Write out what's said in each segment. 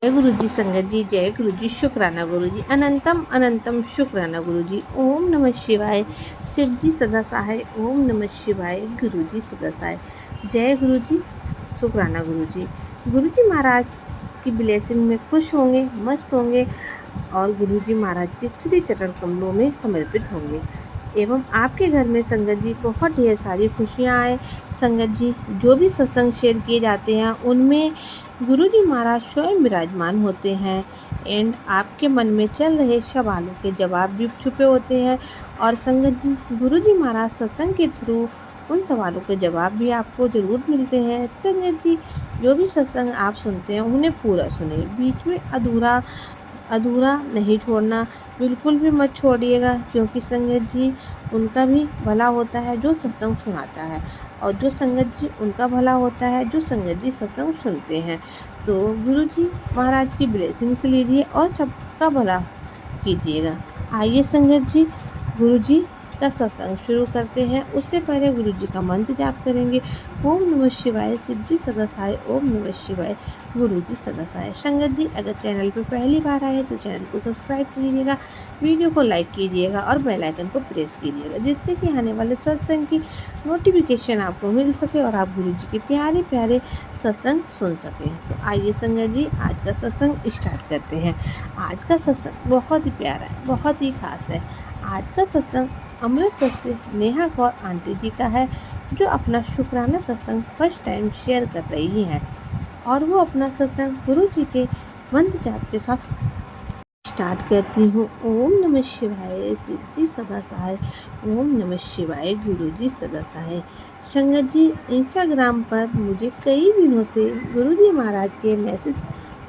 जय गुरु जी संगत जी, जय गुरु जी, शुक्राना गुरु जी, अनंतम अनंतम शुक्राना गुरु जी। ओम नमः शिवाय। शिव जी सदा सहाय। ओम नमः शिवाय। गुरु जी सदा सहाय। जय गुरु जी, शुक्राना गुरु जी। गुरु जी महाराज की ब्लेसिंग में खुश होंगे, मस्त होंगे और गुरु जी महाराज के श्री चरण कमलों में समर्पित होंगे एवं आपके घर में संगत जी बहुत ढेर सारी खुशियाँ आए। संगत जी, जो भी सत्संग शेयर किए जाते हैं उनमें गुरु जी महाराज स्वयं विराजमान होते हैं एंड आपके मन में चल रहे सवालों के जवाब भी छुपे होते हैं। और संगत जी, गुरु जी महाराज सत्संग के थ्रू उन सवालों के जवाब भी आपको ज़रूर मिलते हैं। संगत जी, जो भी सत्संग आप सुनते हैं उन्हें पूरा सुने, बीच में अधूरा अधूरा नहीं छोड़ना, बिल्कुल भी मत छोड़िएगा, क्योंकि संगत जी उनका भी भला होता है जो सत्संग सुनाता है और जो संगत जी उनका भला होता है जो संगत जी सत्संग सुनते हैं। तो गुरु जी महाराज की ब्लेसिंग्स लीजिए और सबका भला कीजिएगा। आइए संगत जी, गुरु जी का सत्संग शुरू करते हैं। उससे पहले गुरु जी का मंत्र जाप करेंगे। ओम नमः शिवाय। शिव जी सदा सहाय। ओम नमः शिवाय। गुरु जी सदा सहाय। संगत जी, अगर चैनल पर पहली बार आए तो चैनल को सब्सक्राइब कीजिएगा, वीडियो को लाइक कीजिएगा और बेल आइकन को प्रेस कीजिएगा, जिससे कि आने वाले सत्संग की नोटिफिकेशन आपको मिल सके और आप गुरु जी के प्यारे प्यारे सत्संग सुन सकें। तो आइए संगत जी, आज का सत्संग स्टार्ट करते हैं। आज का सत्संग बहुत ही प्यारा है, बहुत ही खास है। आज का सत्संग अमृतसर से नेहा कौर आंटी जी का है, जो अपना शुक्राना सत्संग फर्स्ट टाइम शेयर कर रही हैं और वो अपना सत्संग गुरु जी के मंत्र जाप के साथ स्टार्ट करती हूँ। ओम नमः शिवाय। शिव जी सदा सहाय। ओम नमः शिवाय। गुरु जी सदा सहाय। संगत जी, इंस्टाग्राम पर मुझे कई दिनों से गुरु जी महाराज के मैसेज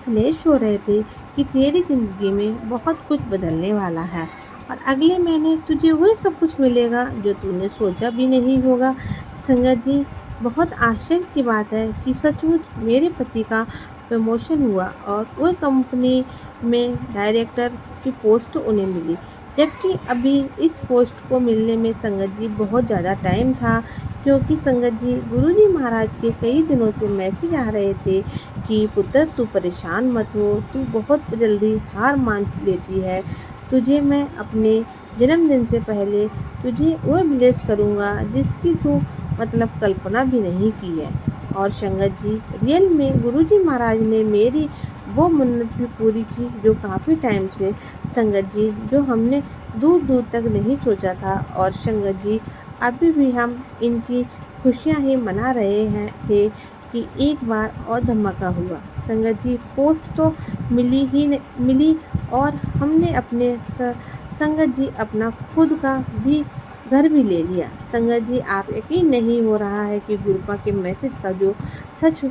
फ्लैश हो रहे थे कि तेरी ज़िंदगी में बहुत कुछ बदलने वाला है और अगले महीने तुझे वही सब कुछ मिलेगा जो तूने सोचा भी नहीं होगा। संगत जी, बहुत आश्चर्य की बात है कि सचमुच मेरे पति का प्रमोशन हुआ और वो कंपनी में डायरेक्टर की पोस्ट उन्हें मिली, जबकि अभी इस पोस्ट को मिलने में संगत जी बहुत ज़्यादा टाइम था, क्योंकि संगत जी गुरुजी महाराज के कई दिनों से मैसेज आ रहे थे कि पुत्र तू परेशान मत हो, तू बहुत जल्दी हार मान लेती है, तुझे मैं अपने जन्मदिन से पहले तुझे वो ब्लेस करूँगा जिसकी तू मतलब कल्पना भी नहीं की है। और संगत जी, रियल में गुरुजी महाराज ने मेरी वो मन्नत भी पूरी की जो काफ़ी टाइम से संगत जी जो हमने दूर दूर तक नहीं सोचा था। और संगत जी, अभी भी हम इनकी खुशियाँ ही मना रहे हैं थे कि एक बार और धमाका हुआ। संगत जी, पोस्ट तो मिली और हमने अपने संगत जी अपना खुद का भी घर भी ले लिया। संगत जी, आप यकीन नहीं हो रहा है कि गुरुपा के मैसेज का जो सच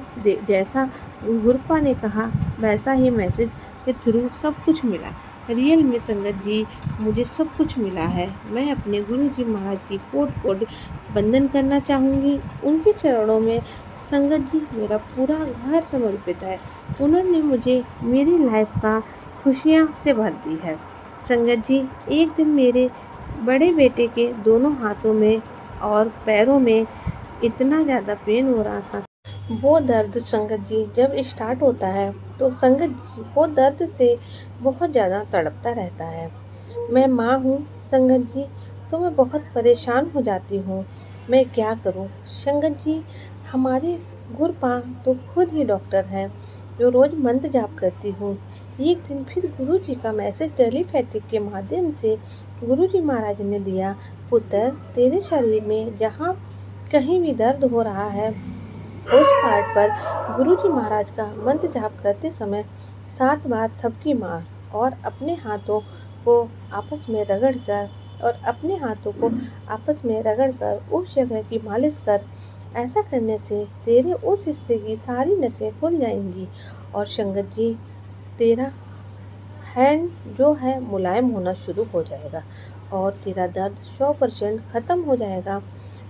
जैसा गुरुपा ने कहा वैसा ही मैसेज के थ्रू सब कुछ मिला। रियल में संगत जी मुझे सब कुछ मिला है। मैं अपने गुरु जी महाराज की कोट कोट वंदन करना चाहूँगी। उनके चरणों में संगत जी मेरा पूरा घर समर्पित है। उन्होंने मुझे मेरी लाइफ का खुशियाँ से भर दी है। संगत जी, एक दिन मेरे बड़े बेटे के दोनों हाथों में और पैरों में इतना ज़्यादा पेन हो रहा था। वो दर्द संगत जी जब स्टार्ट होता है तो संगत जी वो दर्द से बहुत ज़्यादा तड़पता रहता है। मैं माँ हूँ संगत जी, तो मैं बहुत परेशान हो जाती हूँ। मैं क्या करूँ संगत जी। हमारे गुरुपा तो खुद ही डॉक्टर हैं, जो रोज़ मंत्र जाप करती हूँ। एक दिन फिर गुरु जी का मैसेज टेलीपैथिक के माध्यम से गुरु जी महाराज ने दिया, पुत्र तेरे शरीर में जहाँ कहीं भी दर्द हो रहा है उस पार्ट पर गुरु जी महाराज का मंत्र जाप करते समय 7 बार थपकी मार और अपने हाथों को आपस में रगड़ कर उस जगह की मालिश कर। ऐसा करने से तेरे उस हिस्से की सारी नसें खुल जाएंगी और संगत जी तेरा हैंड जो है मुलायम होना शुरू हो जाएगा और तेरा दर्द 100% ख़त्म हो जाएगा।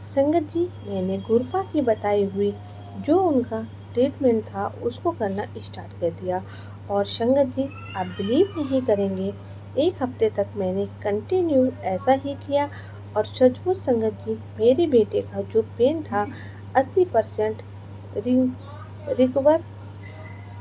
संगत जी, मैंने गुरुपा की बताई हुई जो उनका ट्रीटमेंट था उसको करना स्टार्ट कर दिया और संगत जी आप बिलीव नहीं करेंगे, 1 हफ्ते तक मैंने कंटिन्यू ऐसा ही किया और सचमुच संगत जी मेरे बेटे का जो पेन था 80% रिकवर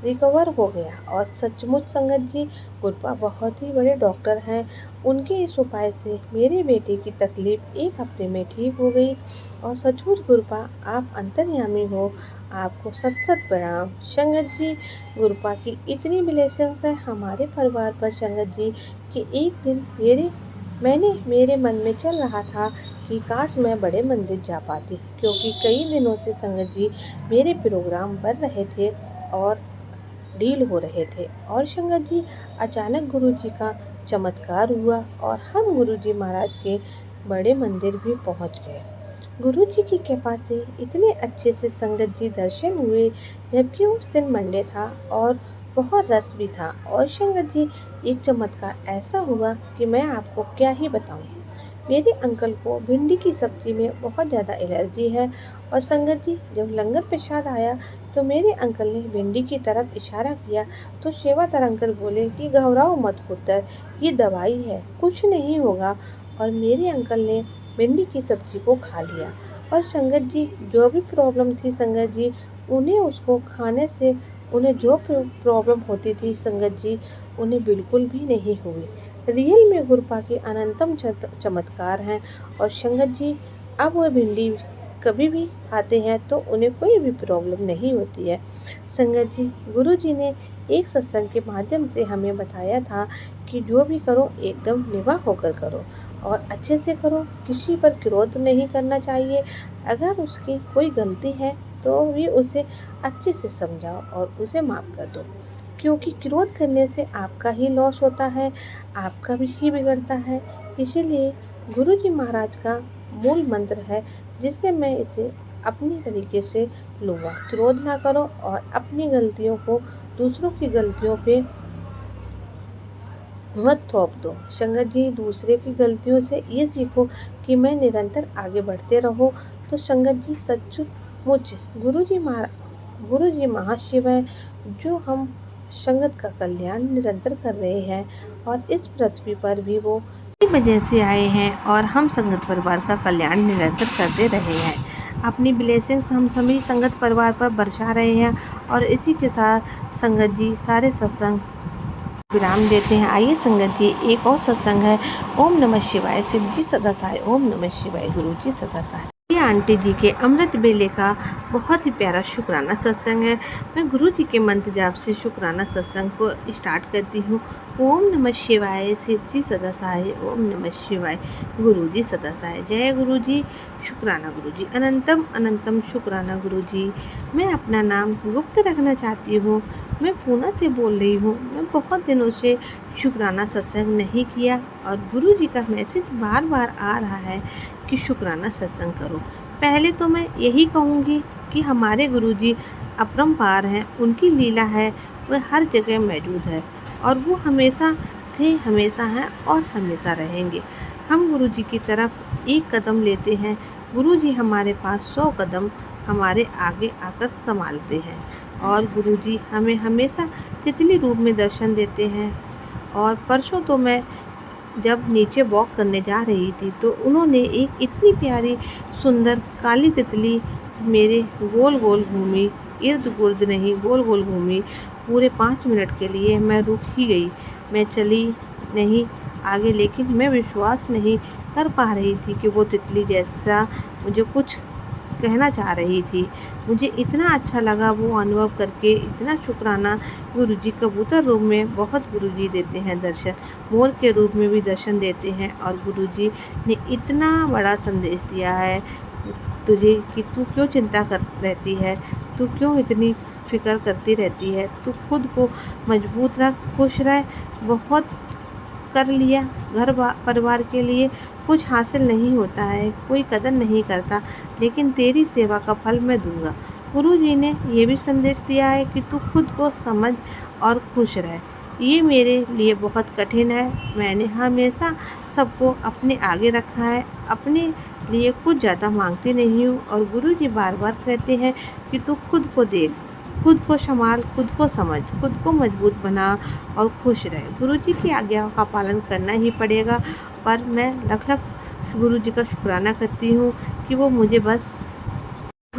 रिकवर हो गया। और सचमुच संगत जी, गुरपा बहुत ही बड़े डॉक्टर हैं। उनके इस उपाय से मेरे बेटे की तकलीफ 1 हफ्ते में ठीक हो गई। और सचमुच गुरपा, आप अंतर्यामी हो, आपको सत सत प्रणाम। संगत जी, गुरपा की इतनी ब्लेसिंग्स है हमारे परिवार पर संगत जी, कि एक दिन मेरे मन में चल रहा था कि काश मैं बड़े मंदिर जा पाती, क्योंकि कई दिनों से संगत जी मेरे प्रोग्राम बन रहे थे और डील हो रहे थे। और संगत जी, अचानक गुरुजी का चमत्कार हुआ और हम गुरुजी महाराज के बड़े मंदिर भी पहुंच गए। गुरुजी की कृपा से इतने अच्छे से संगत जी दर्शन हुए, जबकि उस दिन मंडे था और बहुत रस भी था। और संगत जी, एक चमत्कार ऐसा हुआ कि मैं आपको क्या ही बताऊं। मेरे अंकल को भिंडी की सब्जी में बहुत ज़्यादा एलर्जी है। और संगत जी, जब लंगर प्रसाद आया तो मेरे अंकल ने भिंडी की तरफ इशारा किया, तो सेवादार अंकल बोले कि घबराओ मत पुत्र, ये दवाई है, कुछ नहीं होगा। और मेरे अंकल ने भिंडी की सब्जी को खा लिया। और संगत जी, जो भी प्रॉब्लम थी संगत जी, उन्हें उसको खाने से उन्हें जो प्रॉब्लम होती थी संगत जी, उन्हें बिल्कुल भी नहीं हुई। रियल में गुरपा के अनंतम चमत्कार हैं। और संगत जी, अब वह भिंडी कभी भी खाते हैं तो उन्हें कोई भी प्रॉब्लम नहीं होती है। संगत जी, गुरु जी ने एक सत्संग के माध्यम से हमें बताया था कि जो भी करो एकदम निभा होकर करो और अच्छे से करो, किसी पर क्रोध नहीं करना चाहिए। अगर उसकी कोई गलती है तो भी उसे अच्छे से समझाओ और उसे माफ़ कर दो, क्योंकि क्रोध करने से आपका ही लॉस होता है, आपका भी ही बिगड़ता है। इसीलिए गुरु जी महाराज का मूल मंत्र है, जिससे मैं इसे अपनी तरीके से लूँगा। क्रोध ना करो और अपनी गलतियों को दूसरों की गलतियों पे मत थोप दो। संगत जी, दूसरे की गलतियों से ये सीखो कि मैं निरंतर आगे बढ़ते रहो। तो संगत जी, सचमुच गुरु जी महाशिव हैं, जो हम संगत का कल्याण निरंतर कर रहे हैं। और इस पृथ्वी पर भी वो इसी वजह से आए हैं और हम संगत परिवार का कल्याण निरंतर करते रहे हैं। अपनी ब्लेसिंग्स हम सभी संगत परिवार पर बरसा रहे हैं। और इसी के साथ संगत जी सारे सत्संग विराम देते हैं। आइए संगत जी, एक और सत्संग है। ओम नमः शिवाय। शिव जी सदा सहाय। ओम नमः शिवाय। गुरु जी सदा सहाय। ये आंटी जी के अमृत बेले का बहुत ही प्यारा शुक्राना सत्संग है। मैं गुरु जी के मंत्र जाप से शुक्राना सत्संग को स्टार्ट करती हूँ। ओम नमः शिवाय। शिव जी सदा सहाय। ओम नमः शिवाय। गुरु जी सदा सहाय। जय गुरु जी। शुक्राना गुरु जी। अनंतम अनंतम शुक्राना गुरु जी। मैं अपना नाम गुप्त रखना चाहती हूँ। मैं पूना से बोल रही हूँ। मैं बहुत दिनों से शुक्राना सत्संग नहीं किया और गुरु जी का मैसेज बार बार आ रहा है कि शुक्राना सत्संग करो। पहले तो मैं यही कहूँगी कि हमारे गुरु जी अपरंपार हैं, उनकी लीला है, वह हर जगह मौजूद है और वो हमेशा थे, हमेशा हैं और हमेशा रहेंगे। हम गुरु जी की तरफ एक कदम लेते हैं, गुरु जी हमारे पास 100 कदम हमारे आगे आकर संभालते हैं। और गुरु जी हमें हमेशा तितली रूप में दर्शन देते हैं। और परसों तो मैं जब नीचे वॉक करने जा रही थी तो उन्होंने एक इतनी प्यारी सुंदर काली तितली मेरे गोल गोल घूमी, इर्द गिर्द नहीं, गोल गोल घूमी। पूरे 5 मिनट के लिए मैं रुक ही गई, मैं चली नहीं आगे, लेकिन मैं विश्वास नहीं कर पा रही थी कि वो तितली जैसा मुझे कुछ कहना चाह रही थी। मुझे इतना अच्छा लगा वो अनुभव करके। इतना शुक्राना गुरुजी। कबूतर रूप में बहुत गुरुजी देते हैं दर्शन, मोर के रूप में भी दर्शन देते हैं। और गुरुजी ने इतना बड़ा संदेश दिया है तुझे कि तू क्यों चिंता कर रहती है, तू क्यों इतनी फिक्र करती रहती है, तू खुद को मजबूत रख, खुश रह। बहुत कर लिया घर परिवार के लिए, कुछ हासिल नहीं होता है, कोई कदर नहीं करता, लेकिन तेरी सेवा का फल मैं दूंगा। गुरु जी ने ये भी संदेश दिया है कि तू खुद को समझ और खुश रह। ये मेरे लिए बहुत कठिन है। मैंने हमेशा सबको अपने आगे रखा है, अपने लिए कुछ ज़्यादा मांगती नहीं हूँ। और गुरु जी बार बार कहते हैं कि तू खुद को देख, खुद को संभाल, खुद को समझ, खुद को मजबूत बना और खुश रहे। गुरु जी की आज्ञा का पालन करना ही पड़ेगा। पर मैं लख लख गुरु जी का शुक्राना करती हूँ कि वो मुझे बस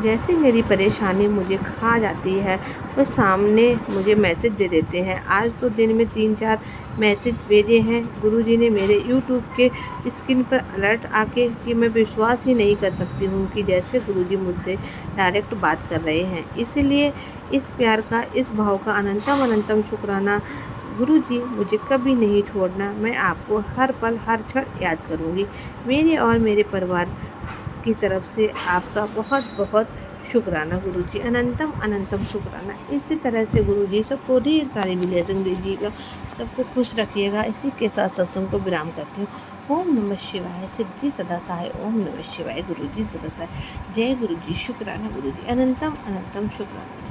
जैसे मेरी परेशानी मुझे खा जाती है, वो सामने मुझे मैसेज दे देते हैं। आज तो दिन में 3-4 मैसेज भेजे हैं गुरुजी ने मेरे यूट्यूब के स्क्रीन पर अलर्ट आके, कि मैं विश्वास ही नहीं कर सकती हूँ कि जैसे गुरुजी मुझसे डायरेक्ट बात कर रहे हैं। इसीलिए इस प्यार का, इस भाव का अनंतम अनंतम शुक्राना। गुरुजी, मुझे कभी नहीं छोड़ना। मैं आपको हर पल, हर क्षण याद करूँगी। मेरे और मेरे परिवार की तरफ से आपका बहुत बहुत शुक्राना गुरुजी, अनंतम अनंतम शुक्राना। इसी तरह से गुरुजी सबको ढेर सारी ब्लेसिंग दीजिएगा, सबको खुश रखिएगा। इसी के साथ सत्संग को विराम करती हूँ। ओम नमः शिवाय। शिव जी सदा सहाय। ओम नमः शिवाय। गुरुजी सदा सहाय। जय गुरुजी। शुक्राना गुरुजी, अनंतम अनंतम शुक्राना।